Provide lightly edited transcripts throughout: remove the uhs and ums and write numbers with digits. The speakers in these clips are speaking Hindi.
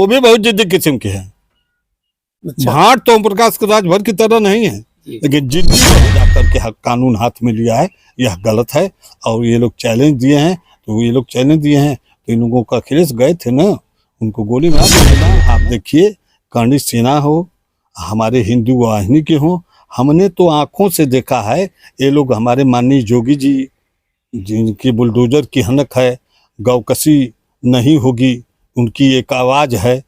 वो भी बहुत जिद्दी किस्म के हैं। अच्छा। भाट तो ओम प्रकाश के राजभर की तरह नहीं है, लेकिन जिद्दी जाकर के कानून हाथ में लिया है, यह गलत है। और ये लोग चैलेंज दिए हैं, तो इन लोगों का अखिलेश गए थे ना, उनको गोली मार देना। आप देखिए, कर्णी सेना हो, हमारे हिंदू वाहिनी के हो, हमने तो आंखों से देखा है। ये लोग हमारे माननीय योगी जी, जिनकी बुलडोजर की हनक है, गौकसी नहीं होगी उनकी एक आवाज है।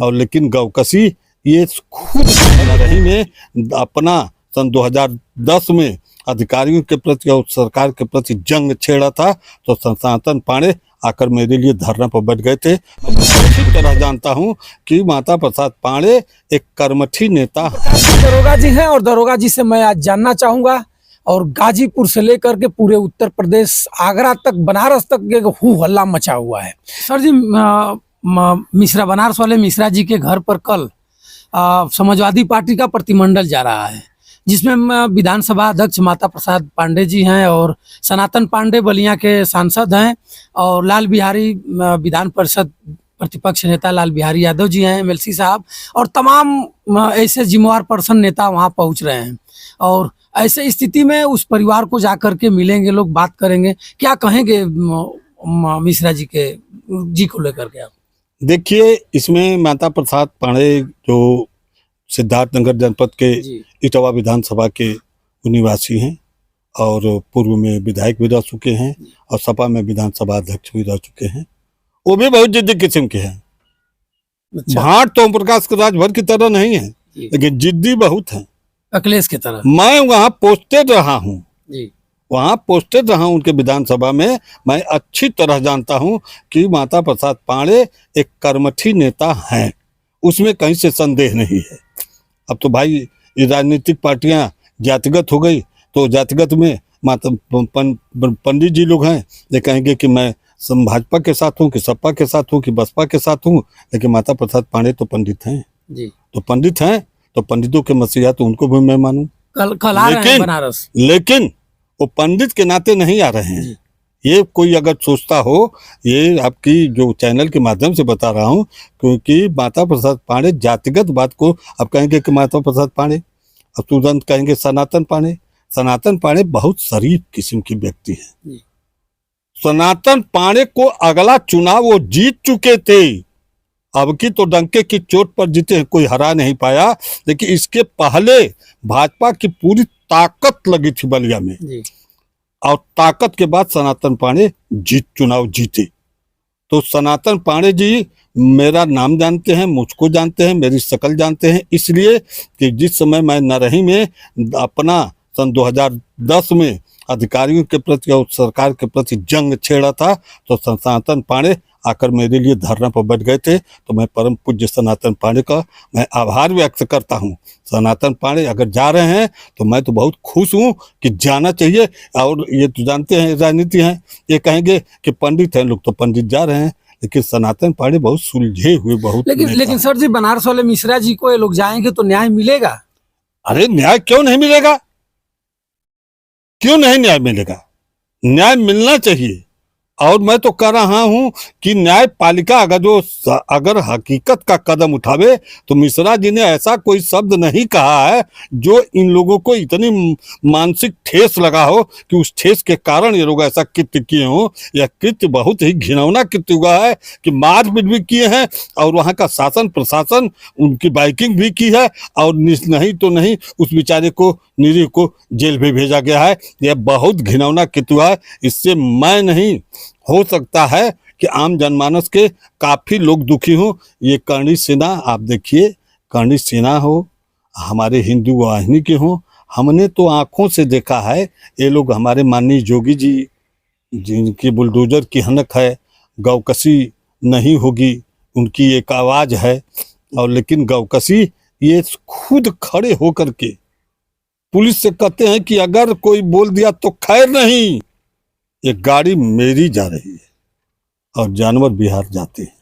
और लेकिन गौकसी ये खुद रही में अपना सन 2010 में अधिकारियों के प्रति और सरकार के प्रति जंग छेड़ा था, तो सनातन पांडे आकर मेरे लिए धरना पर बैठ गए थे। मैं अच्छी तरह जानता हूं कि माता प्रसाद पांडे एक कर्मठी नेता दरोगा जी हैं, और दरोगा जी से मैं आज जानना चाहूंगा, और गाजीपुर से लेकर के पूरे उत्तर प्रदेश, आगरा तक, बनारस तक एक हू हल्ला मचा हुआ है। सर जी, मिश्रा, बनारस वाले मिश्रा जी के घर पर कल समाजवादी पार्टी का प्रतिमंडल जा रहा है, जिसमें विधानसभा अध्यक्ष माता प्रसाद पांडे जी हैं, और सनातन पांडे बलिया के सांसद हैं, और लाल बिहारी विधान परिषद प्रतिपक्ष नेता लाल बिहारी यादव जी हैं, एमएलसी साहब, और तमाम ऐसे जिम्मेवार पर्सन नेता वहां पहुंच रहे हैं। और ऐसे स्थिति में उस परिवार को जाकर के मिलेंगे लोग, बात करेंगे, क्या कहेंगे मिश्रा जी को लेकर के आप? देखिए, इसमें माता प्रसाद पांडे जो सिद्धार्थनगर जनपद के इटावा विधानसभा के निवासी हैं, और पूर्व में विधायक भी रह चुके हैं, और सपा में विधानसभा अध्यक्ष भी रह चुके हैं। वो भी बहुत जिद्दी किस्म के हैं। अच्छा। भाट तो ओम प्रकाश के राजभर की तरह नहीं है, लेकिन जिद्दी बहुत है, अखिलेश की तरह। मैं वहाँ पोस्टेड रहा हूँ, उनके विधानसभा में। मैं अच्छी तरह जानता हूँ कि माता प्रसाद पांडे एक कर्मठी नेता हैं, उसमें कहीं से संदेह नहीं है। अब तो भाई ये राजनीतिक पार्टियां जातिगत हो गई, तो जातिगत में माता पंडित जी लोग हैं, ये कहेंगे कि मैं भाजपा के साथ हूँ, कि सपा के साथ हूँ, कि बसपा के साथ हूँ, लेकिन माता प्रसाद पांडे तो पंडित हैं जी। तो पंडित हैं, तो पंडितों के मसीहा तो उनको भी मैं मानूं। कल आ रहे हैं बनारस, लेकिन वो पंडित के नाते नहीं आ रहे हैं। ये कोई अगर सोचता हो, ये आपकी जो चैनल के माध्यम से बता रहा हूँ, क्योंकि माता प्रसाद पांडे जातिगत बात को अब कहेंगे कि माता प्रसाद पांडे, अब तुरंत कहेंगे सनातन पांडे। सनातन पांडे बहुत शरीफ किस्म की व्यक्ति है। सनातन पांडे को अगला चुनाव वो जीत चुके थे, अब की तो डंके की चोट पर जीते हैं, कोई हरा नहीं पाया। लेकिन इसके पहले भाजपा की पूरी ताकत लगी थी बलिया में जी। और ताकत के बाद सनातन पांडे चुनाव जीते। तो सनातन पांडे जी मेरा नाम जानते हैं, मुझको जानते हैं, मेरी शक्ल जानते हैं, इसलिए कि जिस समय मैं नरही में अपना सन 2010 में अधिकारियों के प्रति और सरकार के प्रति जंग छेड़ा था, तो सनातन पांडे आकर मेरे लिए धरना पर बैठ गए थे। तो मैं परम पूज्य सनातन पांडे का मैं आभार व्यक्त करता हूं। सनातन पांडे अगर जा रहे हैं तो मैं तो बहुत खुश हूं कि जाना चाहिए। और ये तो जानते हैं राजनीति है, ये कहेंगे कि पंडित हैं लोग, तो पंडित जा रहे हैं, लेकिन सनातन पांडे बहुत सुलझे हुए, बहुत लेकिन सर जी, बनारस वाले मिश्रा जी को ये लोग जाएंगे तो न्याय मिलेगा? अरे न्याय क्यों नहीं मिलेगा, क्यों नहीं न्याय मिलेगा? न्याय मिलना चाहिए। और मैं तो कह रहा हूं कि न्यायपालिका अगर हकीकत का कदम उठावे, तो मिश्रा जी ने ऐसा कोई शब्द नहीं कहा है जो इन लोगों को इतनी मानसिक ठेस लगा हो कि उस ठेस के कारण ये लोग ऐसा कृत्य किए हों। यह कृत्य बहुत ही घिनौना कृत्य हुआ है कि मारपीट भी किए हैं, और वहां का शासन प्रशासन उनकी बाइकिंग भी की है, और नहीं तो नहीं उस बेचारे को, निरीह को जेल भी भेजा गया है। यह बहुत घिनौना कृत्य हुआ है। इससे मैं नहीं, हो सकता है कि आम जनमानस के काफी लोग दुखी हों। ये कर्णी सेना, आप देखिए, कर्णी सेना हो, हमारे हिंदू वाहिनी के हो, हमने तो आंखों से देखा है। ये लोग हमारे माननीय योगी जी, जिनकी बुलडोजर की हनक है, गौकसी नहीं होगी उनकी एक आवाज है। और लेकिन गौकसी ये खुद खड़े होकर के पुलिस से कहते हैं कि अगर कोई बोल दिया तो खैर नहीं, एक गाड़ी मेरी जा रही है और जानवर बिहार जाते हैं।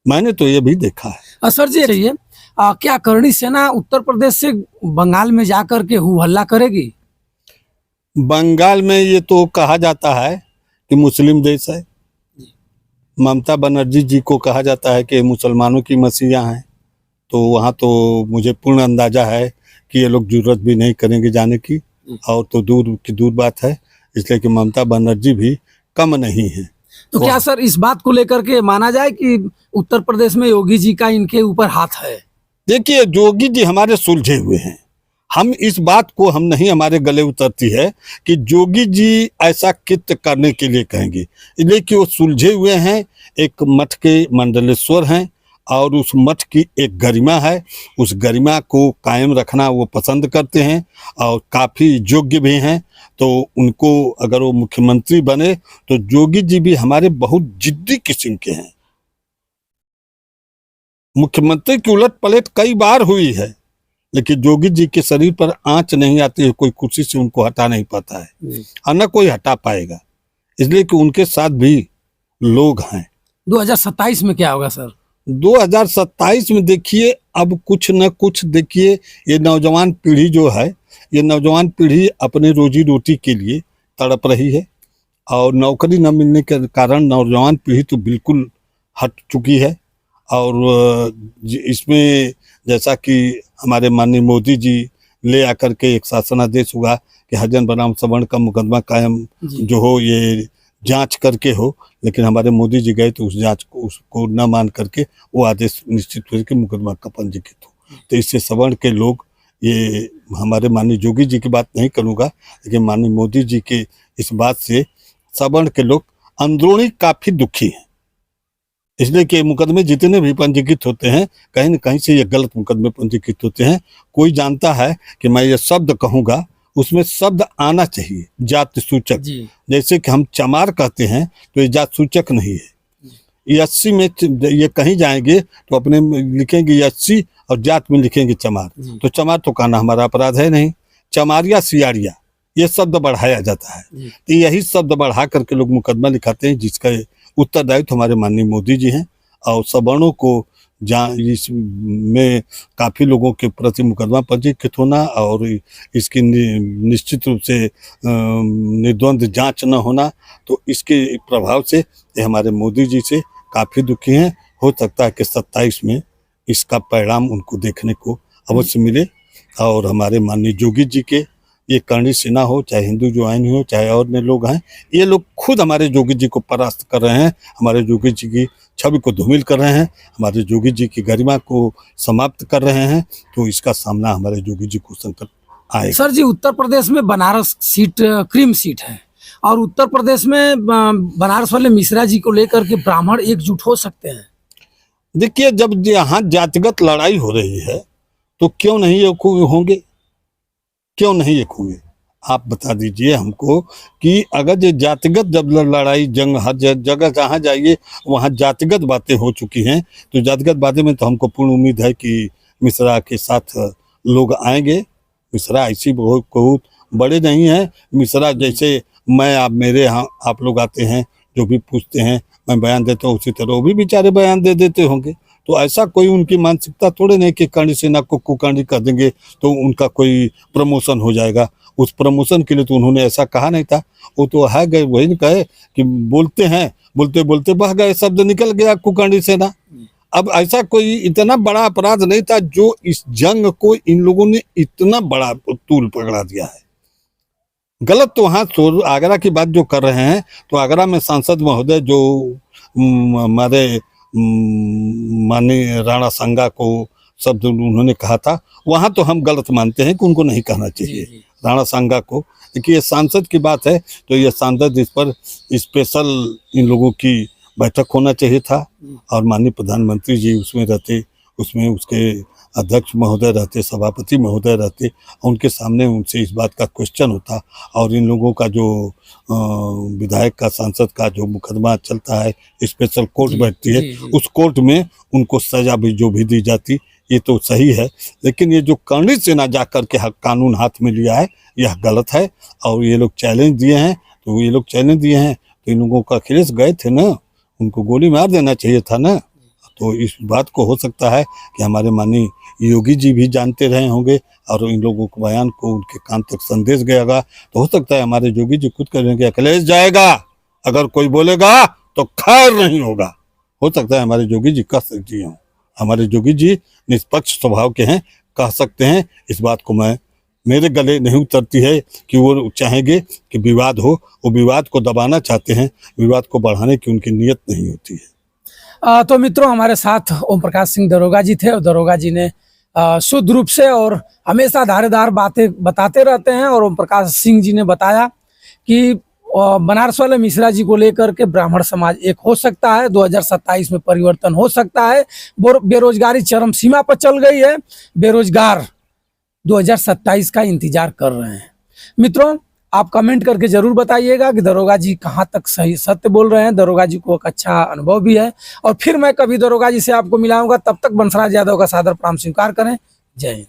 मैंने तो ये भी देखा है। सर जी, रहिए, क्या कर्णी सेना उत्तर प्रदेश से बंगाल में जाकर के हू हल्ला करेगी? बंगाल में ये तो कहा जाता है कि मुस्लिम देश है, ममता बनर्जी जी को कहा जाता है कि मुसलमानों की मसीहा हैं, तो वहाँ तो मुझे पूर्ण अंदाजा है कि ये लोग जरूरत भी नहीं करेंगे जाने की, और तो दूर की दूर बात है, इसलिए कि ममता बनर्जी भी कम नहीं है। तो क्या सर इस बात को लेकर के माना जाए कि उत्तर प्रदेश में योगी जी का इनके ऊपर हाथ है? देखिए, योगी जी हमारे सुलझे हुए हैं, हम इस बात को हम नहीं हमारे गले उतरती है कि योगी जी ऐसा कृत्य करने के लिए कहेंगे, इसलिए कि वो सुलझे हुए हैं, एक मठ के मंडलेश्वर हैं और उस मठ की एक गरिमा है, उस गरिमा को कायम रखना वो पसंद करते हैं और काफ़ी योग्य भी हैं। तो उनको अगर वो मुख्यमंत्री बने तो योगी जी भी हमारे बहुत जिद्दी किस्म के हैं। मुख्यमंत्री की उलट पलट कई बार हुई है, लेकिन योगी जी के शरीर पर आंच नहीं आती है, कोई कुर्सी से उनको हटा नहीं पाता है और न कोई हटा पाएगा, इसलिए कि उनके साथ भी लोग हैं। 2027 में क्या होगा सर? 2027 में देखिए, अब कुछ न कुछ देखिए, ये नौजवान पीढ़ी जो है, ये नौजवान पीढ़ी अपने रोजी रोटी के लिए तड़प रही है और नौकरी न मिलने के कारण नौजवान पीढ़ी तो बिल्कुल हट चुकी है। और इसमें जैसा कि हमारे माननीय मोदी जी ले आकर के एक शासनादेश हुआ कि हरिजन बनाम सवर्ण का मुकदमा कायम जो हो, ये जांच करके हो, लेकिन हमारे मोदी जी गए तो उस जांच को उसको न मान करके वो आदेश निश्चित हुए कि मुकदमा का पंजीकृत हो। तो इससे सवर्ण के लोग, ये हमारे माननीय योगी जी की बात नहीं करूँगा, लेकिन माननीय मोदी जी के इस बात से सवर्ण के लोग अंदरूनी काफ़ी दुखी हैं, इसलिए कि मुकदमे जितने भी पंजीकृत होते हैं कहीं न कहीं से ये गलत मुकदमे पंजीकृत होते हैं। कोई जानता है कि मैं ये शब्द कहूँगा, उसमें शब्द आना चाहिए जाति सूचक, जैसे कि हम चमार कहते हैं तो ये जात सूचक नहीं है। 80 में ये कहीं जाएंगे तो अपने लिखेंगे 80 और जात में लिखेंगे चमार, तो चमार तो कहना हमारा अपराध है नहीं, चमारिया सियारिया ये शब्द बढ़ाया जाता है। तो यही शब्द बढ़ा करके लोग मुकदमा लिखाते हैं, जिसका उत्तरदायित्व हमारे माननीय मोदी जी हैं। और सवर्णों को इसमें काफ़ी लोगों के प्रति मुकदमा पंजीकृत होना और इसकी निश्चित रूप से निर्द्वंद जांच न होना, तो इसके प्रभाव से ये हमारे मोदी जी से काफ़ी दुखी हैं। हो सकता है कि 27 में इसका परिणाम उनको देखने को अवश्य मिले। और हमारे माननीय योगी जी के ये करनी सेना हो, चाहे हिंदू ज्वाइन हो, चाहे और ने लोग हैं, ये लोग खुद हमारे योगी जी को परास्त कर रहे हैं, हमारे योगी जी की छवि को धूमिल कर रहे हैं, हमारे योगी जी की गरिमा को समाप्त कर रहे हैं। तो इसका सामना हमारे योगी जी को संकट आएगा। सर जी, उत्तर प्रदेश में बनारस सीट क्रीम सीट है और उत्तर प्रदेश में बनारस वाले मिश्रा जी को लेकर के ब्राह्मण एकजुट हो सकते हैं? देखिए, जब यहाँ जातिगत लड़ाई हो रही है तो क्यों नहीं ये होंगे, क्यों नहीं एक होंगे? आप बता दीजिए हमको कि अगर ये जातिगत जब लड़ाई जंग हर जगह जहाँ जाइए वहाँ जातिगत बातें हो चुकी हैं, तो जातिगत बातें में तो हमको पूर्ण उम्मीद है कि मिश्रा के साथ लोग आएंगे। मिश्रा ऐसी बहुत बड़े नहीं हैं। मिश्रा जैसे मैं आप मेरे यहाँ आप लोग आते हैं, जो भी पूछते हैं मैं बयान देता हूँ, उसी तरह वो भी बेचारे बयान दे देते होंगे। तो ऐसा कोई उनकी मानसिकता थोड़े नहीं कि करणी सेना को कुकर्णी कर देंगे तो उनका कोई प्रमोशन हो जाएगा। उस प्रमोशन के लिए तो उन्होंने ऐसा कहा नहीं था, वो तो है गए वही कहे कि बोलते हैं, बोलते बोलते बह गए, शब्द निकल गया कुकर्णी सेना। अब ऐसा कोई इतना बड़ा अपराध नहीं था जो इस जंग को इन लोगों ने इतना बड़ा तूल पकड़ा दिया है। गलत तो वहाँ आगरा की बात जो कर रहे हैं, तो आगरा में सांसद महोदय जो हमारे माननीय राणा संगा को शब्द उन्होंने कहा था, वहाँ तो हम गलत मानते हैं कि उनको नहीं कहना चाहिए राणा संगा को। देखिए, ये सांसद की बात है तो ये सांसद इस पर स्पेशल इन लोगों की बैठक होना चाहिए था और माननीय प्रधानमंत्री जी उसमें रहते, उसमें उसके अध्यक्ष महोदय रहते, सभापति महोदय रहते, उनके सामने उनसे इस बात का क्वेश्चन होता और इन लोगों का जो विधायक का सांसद का जो मुकदमा चलता है, स्पेशल कोर्ट बैठती है, उस कोर्ट में उनको सजा भी जो भी दी जाती, ये तो सही है। लेकिन ये जो करणी सेना जा कर के कानून हाथ में लिया है, यह गलत है। और ये लोग चैलेंज दिए हैं, तो ये लोग चैलेंज दिए हैं तो इन लोगों का अखिलेश गए थे ना, उनको गोली मार देना चाहिए था ना। तो इस बात को हो सकता है कि हमारे माननीय योगी जी भी जानते रहे होंगे और इन लोगों को बयान को उनके कान तक संदेश गया होगा। तो हो सकता है हमारे योगी जी खुद कहेंगे अखिलेश जाएगा, अगर कोई बोलेगा तो खैर नहीं होगा। हो सकता है हमारे जोगी जी कह सकती हों, हमारे जोगी जी निष्पक्ष स्वभाव के हैं, कह सकते हैं। इस बात को मैं, मेरे गले नहीं उतरती है कि वो चाहेंगे कि विवाद हो, वो विवाद को दबाना चाहते हैं, विवाद को बढ़ाने की उनकी नीयत नहीं होती है। तो मित्रों, हमारे साथ ओम प्रकाश सिंह दरोगा जी थे और दरोगा जी ने शुद्ध रूप से और हमेशा धारेदार बातें बताते रहते हैं। और ओम प्रकाश सिंह जी ने बताया कि बनारस वाले मिश्रा जी को लेकर के ब्राह्मण समाज एक हो सकता है, 2027 में परिवर्तन हो सकता है। बेरोजगारी चरम सीमा पर चल गई है, बेरोजगार 2027 का इंतजार कर रहे हैं। मित्रों, आप कमेंट करके जरूर बताइएगा कि दरोगा जी कहाँ तक सही सत्य बोल रहे हैं। दरोगा जी को एक अच्छा अनुभव भी है। और फिर मैं कभी दरोगा जी से आपको मिलाऊंगा, तब तक बंसराज यादव का सादर प्रणाम स्वीकार करें। जय हिंद।